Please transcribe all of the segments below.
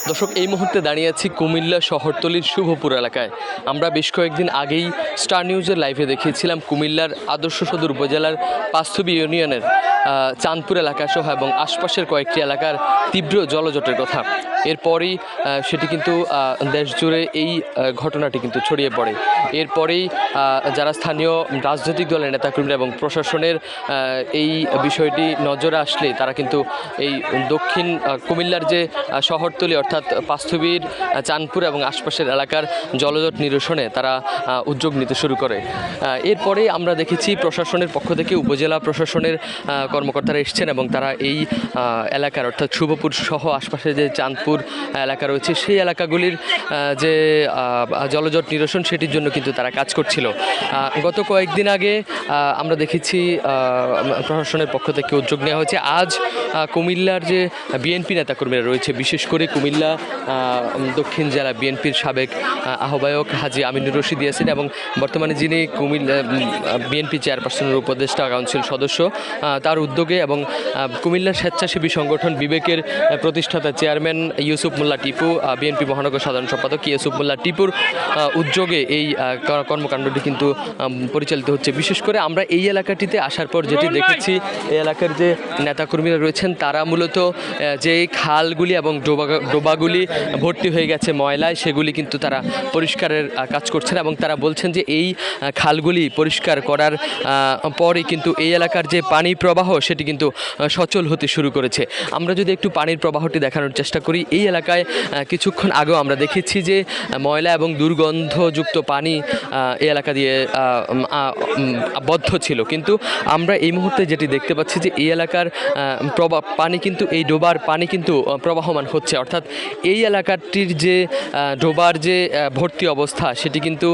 দর্শক, এই মুহূর্তে দাঁড়িয়ে আছি কুমিল্লা শহরতলির শুভপুর এলাকায়। আমরা বেশ কয়েকদিন আগেই স্টার নিউজের লাইভে দেখিয়েছিলাম কুমিল্লার আদর্শ সদর উপজেলার পাঁচথবি ইউনিয়নের চাঁদপুর এলাকাসহ এবং আশপাশের কয়েকটি এলাকার তীব্র জলজটের কথা। এরপরেই সেটি কিন্তু দেশ জুড়ে এই ঘটনাটি কিন্তু ছড়িয়ে পড়ে। এরপরেই যারা স্থানীয় রাজনৈতিক দলের নেতাকর্মীরা এবং প্রশাসনের এই বিষয়টি নজরে আসলে তারা কিন্তু এই দক্ষিণ কুমিল্লার যে শহরতলি অর্থাৎ পাঁচথবির চাঁদপুর এবং আশপাশের এলাকার জলজট নিরসনে তারা উদ্যোগ নিতে শুরু করে। এরপরে আমরা দেখেছি প্রশাসনের পক্ষ থেকে উপজেলা প্রশাসনের কর্মকর্তারা এসছেন এবং তারা এই এলাকার অর্থাৎ শুভপুর সহ আশপাশে যে চাঁদপুর এলাকা রয়েছে সেই এলাকাগুলির যে জলজট নিরসন সেটির জন্য কিন্তু তারা কাজ করছিল। গত কয়েকদিন আগে আমরা দেখেছি প্রশাসনের পক্ষ থেকে উদ্যোগ নেওয়া হয়েছে। আজ কুমিল্লার যে বিএনপি নেতাকর্মীরা রয়েছে, বিশেষ করে কুমিল্লা দক্ষিণ জেলা বিএনপির সাবেক আহ্বায়ক হাজী আমিনুর রশিদ ইয়াসিন এবং বর্তমানে যিনি কুমিল্লা বিএনপি চেয়ারপারসনের উপদেষ্টা কাউন্সিল সদস্য, তার উদ্যোগে এবং কুমিল্লার স্বেচ্ছাসেবী সংগঠন বিবেকের প্রতিষ্ঠাতা চেয়ারম্যান ইউসুফ মোল্লা টিপু, বিএনপি মহানগর সাধারণ সম্পাদক ইউসুফ মোল্লা টিপুর উদ্যোগে এই কর্মকাণ্ডটি কিন্তু পরিচালিত হচ্ছে। বিশেষ করে আমরা এই এলাকাটিতে আসার পর যেটি দেখেছি, এই এলাকার যে নেতাকর্মীরা রয়েছেন তারা মূলত যে খালগুলি এবং ডোবাগুলি ভর্তি হয়ে গেছে ময়লায়, সেগুলি কিন্তু তারা পরিষ্কারের কাজ করছেন এবং তারা বলছেন যে এই খালগুলি পরিষ্কার করার পরই কিন্তু এই এলাকার যে পানি প্রবাহ সেটি কিন্তু সচল হতে শুরু করেছে। আমরা যদি একটু পানির প্রবাহটি দেখানোর চেষ্টা করি, এই এলাকায় কিছুক্ষণ আগেও আমরা দেখেছি যে ময়লা এবং দুর্গন্ধযুক্ত পানি এই এলাকা দিয়ে বদ্ধ ছিল, কিন্তু আমরা এই মুহূর্তে যেটি দেখতে পাচ্ছি যে এই এলাকার পানি কিন্তু এই ডোবার পানি কিন্তু প্রবাহমান হচ্ছে, অর্থাৎ এই এলাকাটির যে ডোবার যে ভর্তি অবস্থা সেটি কিন্তু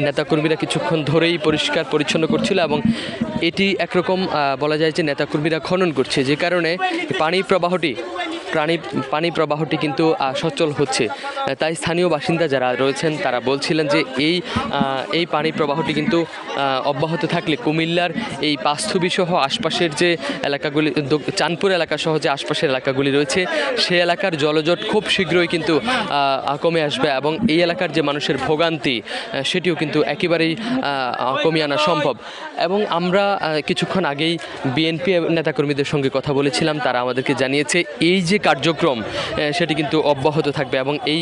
নেতাকর্মীরা কিছুক্ষণ ধরেই পরিষ্কার পরিচ্ছন্ন করছিল এবং এটি একরকম বলা যায় যে নেতাকর্মীরা খনন করছে, যে কারণে পানি প্রবাহটি কিন্তু সচল হচ্ছে। তাই স্থানীয় বাসিন্দা যারা রয়েছেন তারা বলছিলেন যে এই পানি প্রবাহটি কিন্তু অব্যাহত থাকলে কুমিল্লার এই পাঁচথবি সহ আশপাশের যে এলাকাগুলি, চাঁদপুর এলাকা সহ যে আশপাশের এলাকাগুলি রয়েছে সেই এলাকার জলজট খুব শীঘ্রই কিন্তু কমে আসবে এবং এই এলাকার যে মানুষের ভোগান্তি সেটিও কিন্তু একেবারেই কমিয়ে আনা সম্ভব। এবং আমরা কিছুক্ষণ আগেই বিএনপি নেতাকর্মীদের সঙ্গে কথা বলেছিলাম, তারা আমাদেরকে জানিয়েছে এই যে কার্যক্রম সেটি কিন্তু অব্যাহত থাকবে এবং এই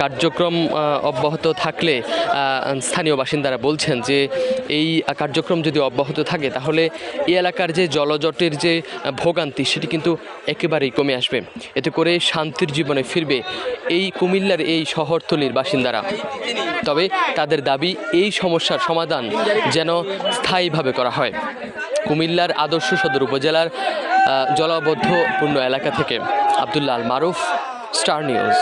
কার্যক্রম অব্যাহত থাকলে স্থানীয় বাসিন্দারা বলছেন যে এই কার্যক্রম যদি অব্যাহত থাকে তাহলে এই এলাকার যে জলজটের যে ভোগান্তি সেটি কিন্তু একেবারেই কমে আসবে। এতে করে শান্তির জীবনে ফিরবে এই কুমিল্লার এই শহরতলির বাসিন্দারা। তবে তাদের দাবি এই সমস্যার সমাধান যেন স্থায়ীভাবে করা হয়। কুমিল্লার আদর্শ সদর উপজেলার জলাবদ্ধপূর্ণ এলাকা থেকে আব্দুল্লাহ আল মারুফ, স্টার নিউজ।